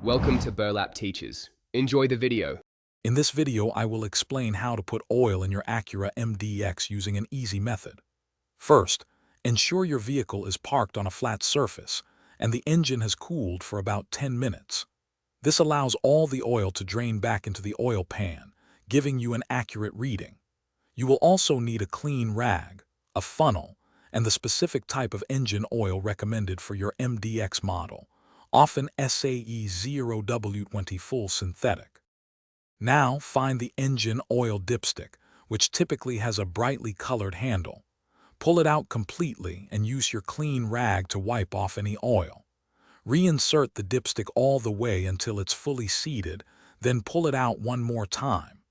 Welcome to Burlap Teachers. Enjoy the video. In this video, I will explain how to put oil in your Acura MDX using an easy method. First, ensure your vehicle is parked on a flat surface and the engine has cooled for about 10 minutes. This allows all the oil to drain back into the oil pan, giving you an accurate reading. You will also need a clean rag, a funnel, and the specific type of engine oil recommended for your MDX model, often SAE 0W20 full synthetic. Now find the engine oil dipstick, which typically has a brightly colored handle. Pull it out completely and use your clean rag to wipe off any oil. Reinsert the dipstick all the way until it's fully seated, then pull it out one more time.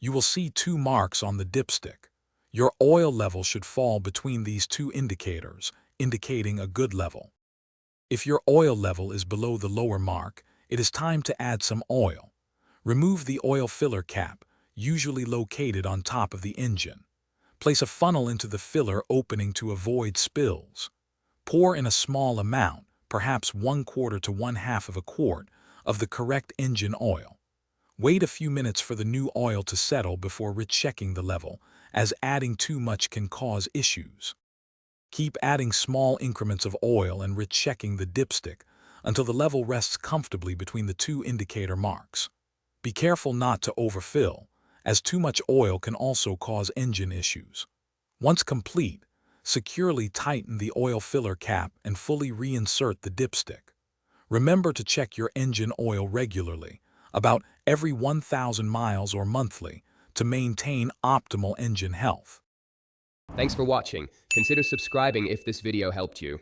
You will see two marks on the dipstick. Your oil level should fall between these two indicators, indicating a good level. If your oil level is below the lower mark, it is time to add some oil. Remove the oil filler cap, usually located on top of the engine. Place a funnel into the filler opening to avoid spills. Pour in a small amount, perhaps 1/4 to 1/2 of a quart, of the correct engine oil. Wait a few minutes for the new oil to settle before rechecking the level, as adding too much can cause issues. Keep adding small increments of oil and rechecking the dipstick until the level rests comfortably between the two indicator marks. Be careful not to overfill, as too much oil can also cause engine issues. Once complete, securely tighten the oil filler cap and fully reinsert the dipstick. Remember to check your engine oil regularly, about every 1,000 miles or monthly, to maintain optimal engine health. Thanks for watching. Consider subscribing if this video helped you.